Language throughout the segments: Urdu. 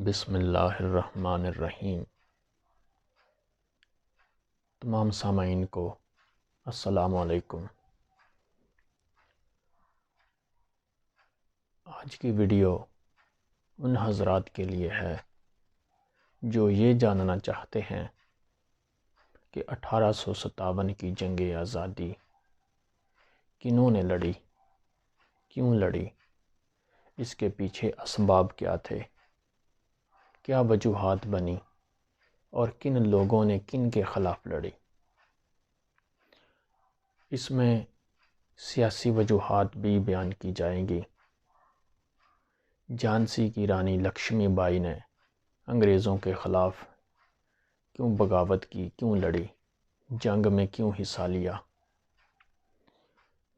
بسم اللہ الرحمن الرحیم۔ تمام سامعین کو السلام علیکم۔ آج کی ویڈیو ان حضرات کے لیے ہے جو یہ جاننا چاہتے ہیں کہ 1857 کی جنگ آزادی کنہوں نے لڑی، کیوں لڑی، اس کے پیچھے اسباب کیا تھے، کیا وجوہات بنی اور کن لوگوں نے کن کے خلاف لڑی۔ اس میں سیاسی وجوہات بھی بیان کی جائیں گی۔ جھانسی کی رانی لکشمی بائی نے انگریزوں کے خلاف کیوں بغاوت کی، کیوں لڑی، جنگ میں کیوں حصہ لیا۔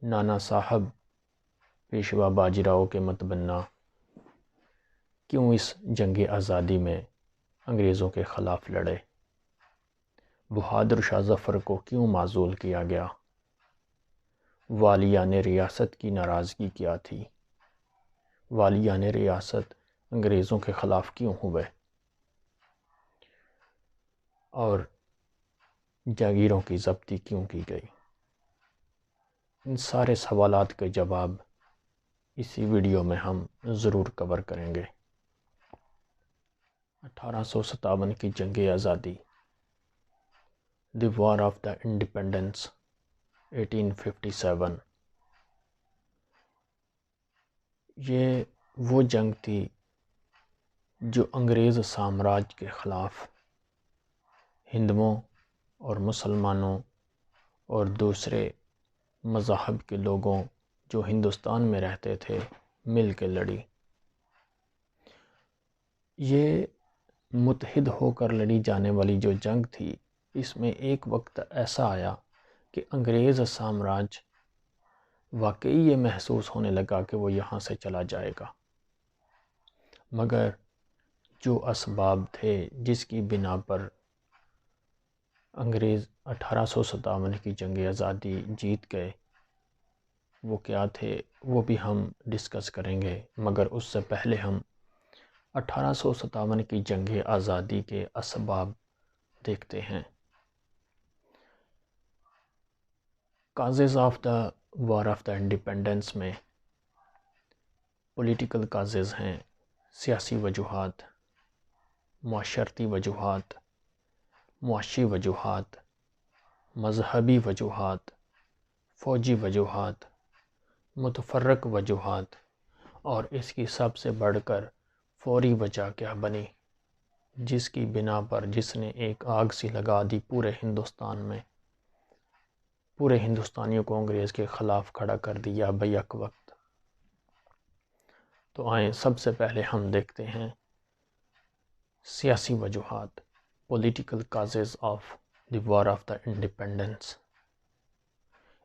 نانا صاحب پیشوا باجیراؤ کے متبنہ کیوں اس جنگ آزادی میں انگریزوں کے خلاف لڑے۔ بہادر شاہ ظفر کو کیوں معزول کیا گیا۔ والیان ریاست کی ناراضگی کیا تھی۔ والیان ریاست انگریزوں کے خلاف کیوں ہوئے اور جاگیروں کی ضبطی کیوں کی گئی۔ ان سارے سوالات کے جواب اسی ویڈیو میں ہم ضرور کور کریں گے۔ 1857 کی جنگ آزادی، دی وار آف دا انڈیپینڈنس 1857، یہ وہ جنگ تھی جو انگریز سامراج کے خلاف ہندوؤں اور مسلمانوں اور دوسرے مذاہب کے لوگوں جو ہندوستان میں رہتے تھے مل کے لڑی۔ یہ متحد ہو کر لڑی جانے والی جو جنگ تھی، اس میں ایک وقت ایسا آیا کہ انگریز سامراج واقعی یہ محسوس ہونے لگا کہ وہ یہاں سے چلا جائے گا، مگر جو اسباب تھے جس کی بنا پر انگریز 1857 کی جنگ آزادی جیت گئے، وہ کیا تھے وہ بھی ہم ڈسکس کریں گے، مگر اس سے پہلے ہم 1857 کی جنگ آزادی کے اسباب دیکھتے ہیں۔ Causes of the war of the independence میں پولیٹیکل کازز ہیں، سیاسی وجوہات، معاشرتی وجوہات، معاشی وجوہات، مذہبی وجوہات، فوجی وجوہات، متفرق وجوہات، اور اس کی سب سے بڑھ کر فوری وجہ کیا بنی جس کی بنا پر جس نے ایک آگ سی لگا دی پورے ہندوستان میں، پورے ہندوستانیوں کو انگریز کے خلاف کھڑا کر دیا بیک وقت۔ تو آئیں سب سے پہلے ہم دیکھتے ہیں سیاسی وجوہات، political causes of the war of the independence.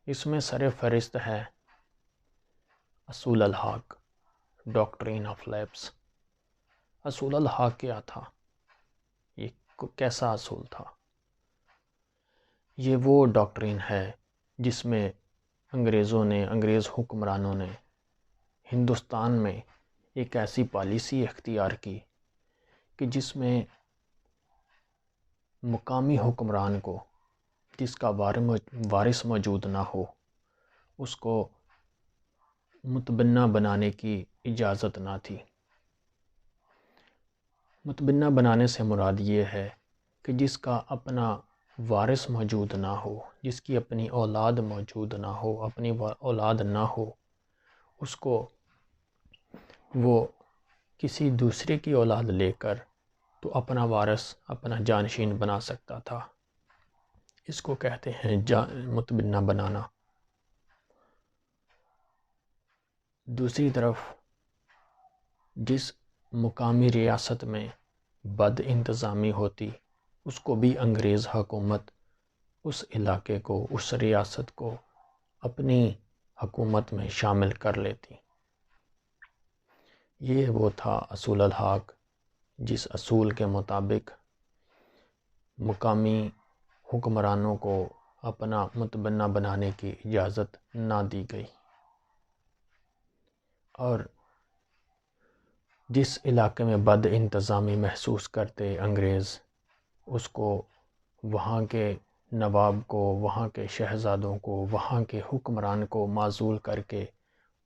اس میں سر فہرست ہے اصول الحق، ڈاکٹرین آف لیپس۔ اصول الحق کیا تھا؟ یہ کیسا اصول تھا؟ یہ وہ ڈاکٹرین ہے جس میں انگریز حکمرانوں نے ہندوستان میں ایک ایسی پالیسی اختیار کی کہ جس میں مقامی حکمران کو جس کا وارث موجود نہ ہو اس کو متبنہ بنانے کی اجازت نہ تھی۔ متبنہ بنانے سے مراد یہ ہے کہ جس کا اپنا وارث موجود نہ ہو، جس کی اپنی اولاد موجود نہ ہو، اپنی اولاد نہ ہو، اس کو وہ کسی دوسرے کی اولاد لے کر تو اپنا وارث، اپنا جانشین بنا سکتا تھا۔ اس کو کہتے ہیں متبنہ بنانا۔ دوسری طرف جس مقامی ریاست میں بد انتظامی ہوتی اس کو بھی انگریز حکومت اس علاقے کو، اس ریاست کو اپنی حکومت میں شامل کر لیتی۔ یہ وہ تھا اصول الحق جس اصول کے مطابق مقامی حکمرانوں کو اپنا متبنہ بنانے کی اجازت نہ دی گئی۔ اور جس علاقے میں بد انتظامی محسوس کرتے انگریز، اس کو وہاں کے نواب کو، وہاں کے شہزادوں کو، وہاں کے حکمران کو معزول کر کے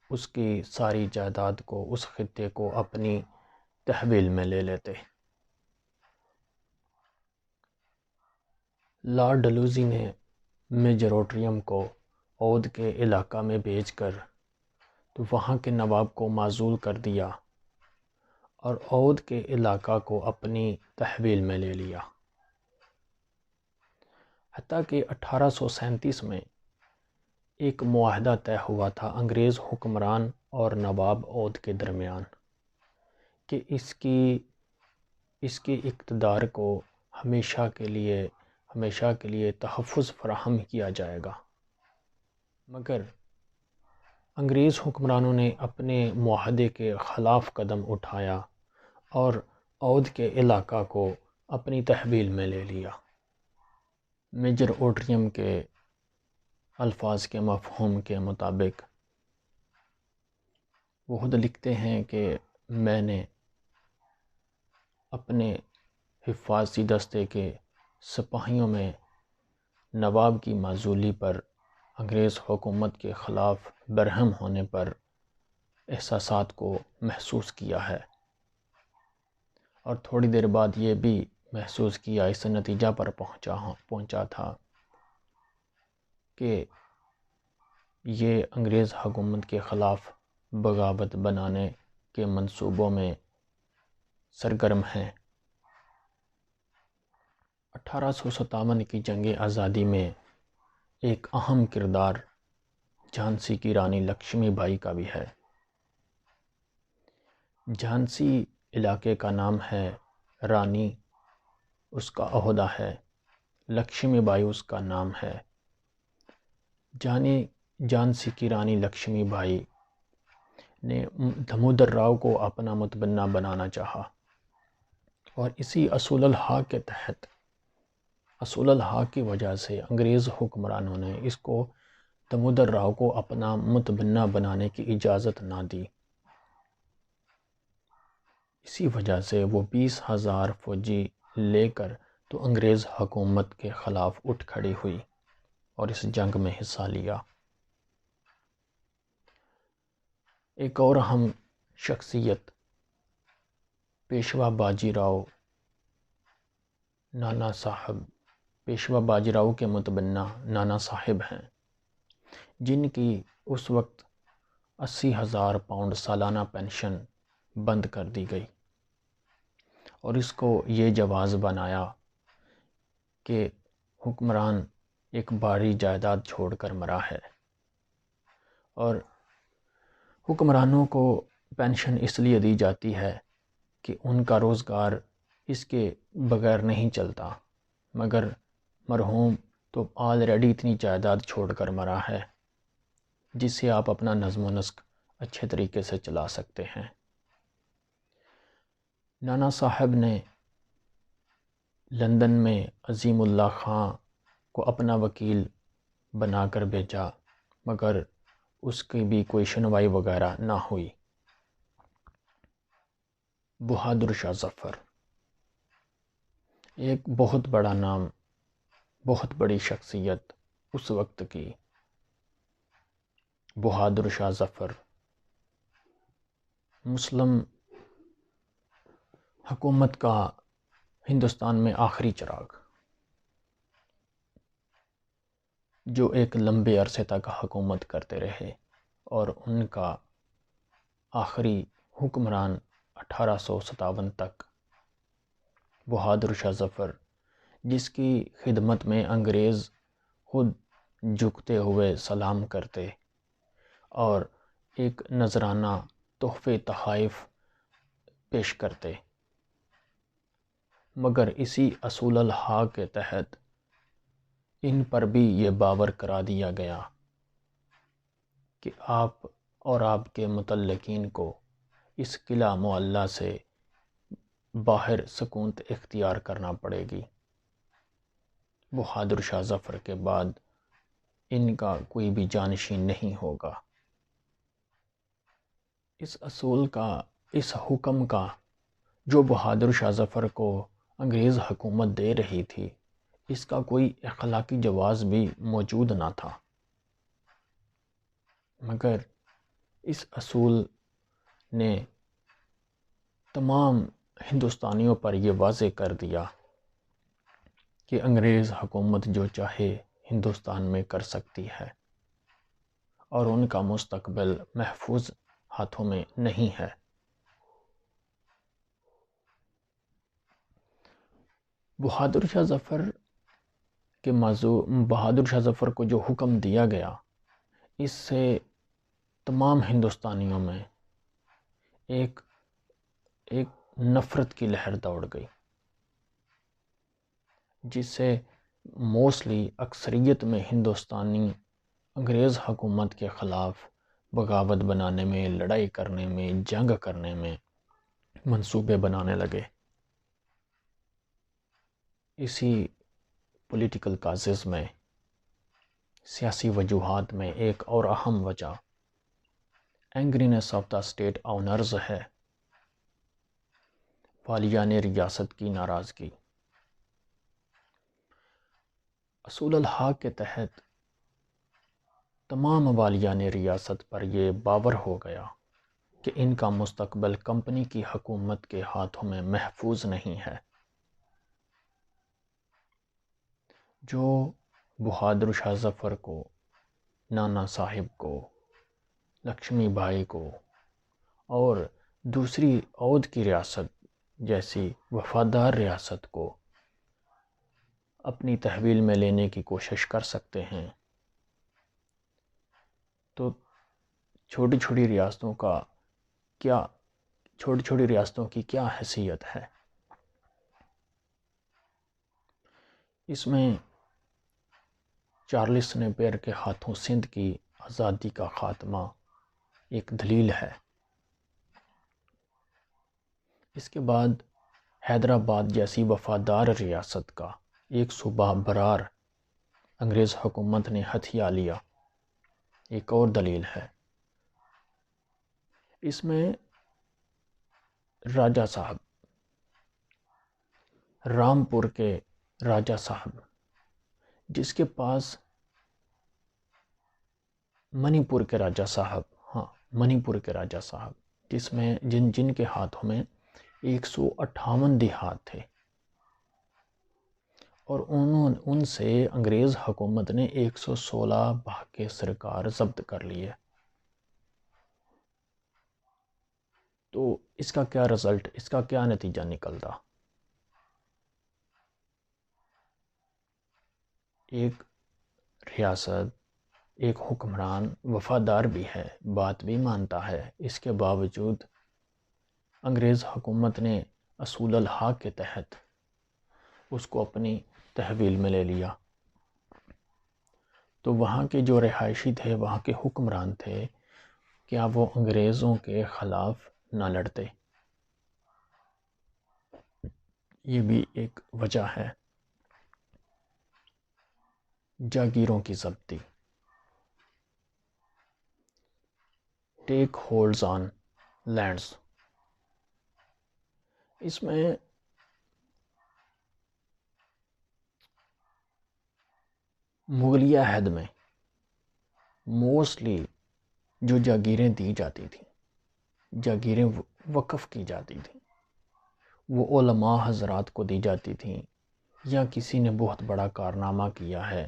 اس کی ساری جائیداد کو، اس خطے کو اپنی تحویل میں لے لیتے۔ لارڈ ڈلہوزی نے میجر اوٹریم کو اودھ کے علاقہ میں بھیج کر تو وہاں کے نواب کو معزول کر دیا اور اودھ کے علاقہ کو اپنی تحویل میں لے لیا، حتیٰ کہ 1837 میں ایک معاہدہ طے ہوا تھا انگریز حکمران اور نواب اودھ کے درمیان کہ اس کی اقتدار کو ہمیشہ کے لیے تحفظ فراہم کیا جائے گا، مگر انگریز حکمرانوں نے اپنے معاہدے کے خلاف قدم اٹھایا اور اودھ کے علاقہ کو اپنی تحویل میں لے لیا۔ میجر اوٹریم کے الفاظ کے مفہوم کے مطابق وہ خود لکھتے ہیں کہ میں نے اپنے حفاظتی دستے کے سپاہیوں میں نواب کی معزولی پر انگریز حکومت کے خلاف برہم ہونے پر احساسات کو محسوس کیا ہے، اور تھوڑی دیر بعد یہ بھی محسوس کیا، اس نتیجہ پر پہنچا تھا کہ یہ انگریز حکومت کے خلاف بغاوت بنانے کے منصوبوں میں سرگرم ہیں۔ 1857 کی جنگ آزادی میں ایک اہم کردار جھانسی کی رانی لکشمی بائی کا بھی ہے۔ جھانسی علاقے کا نام ہے، رانی اس کا عہدہ ہے، لکشمی بائی اس کا نام ہے۔ جھانسی کی رانی لکشمی بائی نے دامودر راؤ کو اپنا متبنہ بنانا چاہا، اور اسی اصول الحاق کے تحت، اصول الحاق کی وجہ سے انگریز حکمرانوں نے اس کو دامودر راؤ کو اپنا متبنہ بنانے کی اجازت نہ دی۔ اسی وجہ سے وہ 20,000 فوجی لے کر تو انگریز حکومت کے خلاف اٹھ کھڑی ہوئی اور اس جنگ میں حصہ لیا۔ ایک اور اہم شخصیت پیشوا باجی راؤ نانا صاحب، پیشوا باجی راؤ کے متبنہ نانا صاحب ہیں، جن کی اس وقت 80,000 پاؤنڈ سالانہ پینشن بند کر دی گئی، اور اس کو یہ جواز بنایا کہ حکمران ایک بڑی جائیداد چھوڑ کر مرا ہے، اور حکمرانوں کو پینشن اس لیے دی جاتی ہے کہ ان کا روزگار اس کے بغیر نہیں چلتا، مگر مرحوم تو آلریڈی اتنی جائیداد چھوڑ کر مرا ہے جس سے آپ اپنا نظم و نسق اچھے طریقے سے چلا سکتے ہیں۔ نانا صاحب نے لندن میں عظیم اللہ خان کو اپنا وکیل بنا کر بھیجا، مگر اس کی بھی کوئی سنوائی وغیرہ نہ ہوئی۔ بہادر شاہ ظفر، ایک بہت بڑا نام، بہت بڑی شخصیت اس وقت کی۔ بہادر شاہ ظفر مسلم حکومت کا ہندوستان میں آخری چراغ، جو ایک لمبے عرصے تک حکومت کرتے رہے، اور ان کا آخری حکمران 1857 تک بہادر شاہ ظفر، جس کی خدمت میں انگریز خود جھکتے ہوئے سلام کرتے اور ایک نذرانہ تحفے تحائف پیش کرتے، مگر اسی اصول الحاق کے تحت ان پر بھی یہ باور کرا دیا گیا کہ آپ اور آپ کے متعلقین کو اس قلعہ معلیٰ سے باہر سکونت اختیار کرنا پڑے گی۔ بہادر شاہ ظفر کے بعد ان کا کوئی بھی جانشین نہیں ہوگا۔ اس اصول کا اس حکم کا جو بہادر شاہ ظفر کو انگریز حکومت دے رہی تھی، اس کا کوئی اخلاقی جواز بھی موجود نہ تھا، مگر اس اصول نے تمام ہندوستانیوں پر یہ واضح کر دیا کہ انگریز حکومت جو چاہے ہندوستان میں کر سکتی ہے اور ان کا مستقبل محفوظ ہاتھوں میں نہیں ہے۔ بہادر شاہ ظفر کو جو حکم دیا گیا، اس سے تمام ہندوستانیوں میں ایک نفرت کی لہر دوڑ گئی، جس سے موسٹلی اکثریت میں ہندوستانی انگریز حکومت کے خلاف بغاوت بنانے میں، لڑائی کرنے میں، جنگ کرنے میں منصوبے بنانے لگے۔ اسی پولیٹیکل کازز میں، سیاسی وجوہات میں ایک اور اہم وجہ اینگرینس آف دا اسٹیٹ آنرز ہے، والیان ریاست کی ناراضگی۔ اصول الحاق کے تحت تمام والیان ریاست پر یہ باور ہو گیا کہ ان کا مستقبل کمپنی کی حکومت کے ہاتھوں میں محفوظ نہیں ہے۔ جو بہادر شاہ ظفر کو، نانا صاحب کو، لکشمی بائی کو اور دوسری اودھ کی ریاست جیسی وفادار ریاست کو اپنی تحویل میں لینے کی کوشش کر سکتے ہیں، تو چھوٹی چھوٹی ریاستوں کی کیا حیثیت ہے؟ اس میں چارلس نیپیر کے ہاتھوں سندھ کی آزادی کا خاتمہ ایک دلیل ہے۔ اس کے بعد حیدرآباد جیسی وفادار ریاست کا ایک صوبہ برار انگریز حکومت نے ہتھیا لیا، ایک اور دلیل ہے۔ اس میں راجہ صاحب، رامپور کے راجہ صاحب، جس کے پاس منی پور کے راجہ صاحب، جس میں جن کے ہاتھوں میں 158 دیہات تھے، اور ان سے انگریز حکومت نے 116 بھاگ سرکار ضبط کر لیے۔ تو اس کا کیا رزلٹ، اس کا کیا نتیجہ نکلتا؟ ایک ریاست، ایک حکمران وفادار بھی ہے، بات بھی مانتا ہے، اس کے باوجود انگریز حکومت نے اصول الحاق کے تحت اس کو اپنی تحویل میں لے لیا۔ تو وہاں کے جو رہائشی تھے، وہاں کے حکمران تھے، کیا وہ انگریزوں کے خلاف نہ لڑتے؟ یہ بھی ایک وجہ ہے۔ جاگیروں کی ضبطی، ٹیک ہولڈز آن لینڈز، اس میں مغلیہ عہد میں موسٹلی جو جاگیریں دی جاتی تھیں، جاگیریں وقف کی جاتی تھیں، وہ علماء حضرات کو دی جاتی تھیں، یا کسی نے بہت بڑا کارنامہ کیا ہے۔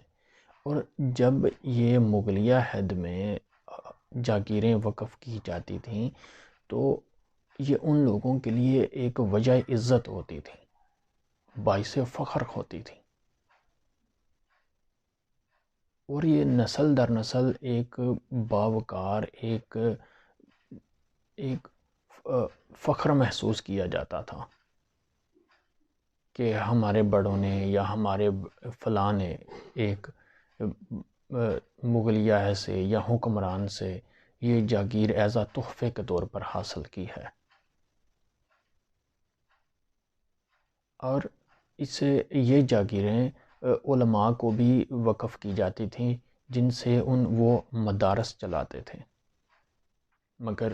اور جب یہ مغلیہ عہد میں جاگیریں وقف کی جاتی تھیں تو یہ ان لوگوں کے لیے ایک وجہ عزت ہوتی تھی، باعث فخر ہوتی تھی، اور یہ نسل در نسل ایک باوقار، ایک فخر محسوس کیا جاتا تھا کہ ہمارے بڑوں نے یا ہمارے فلاں نے ایک مغلیہ عہد سے یا حکمران سے یہ جاگیر ایز اے تحفے کے طور پر حاصل کی ہے۔ اور اس سے یہ جاگیریں علماء کو بھی وقف کی جاتی تھیں، جن سے وہ مدارس چلاتے تھے۔ مگر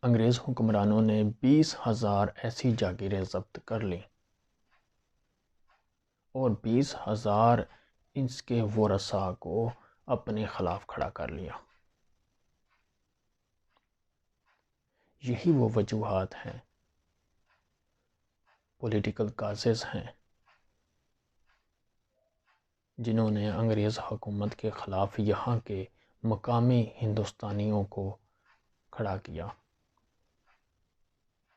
انگریز حکمرانوں نے 20,000 ایسی جاگیریں ضبط کر لیں اور 20,000 اس کے ورثاء کو اپنے خلاف کھڑا کر لیا۔ یہی وہ وجوہات ہیں، پولیٹیکل کازز ہیں، جنہوں نے انگریز حکومت کے خلاف یہاں کے مقامی ہندوستانیوں کو کھڑا کیا۔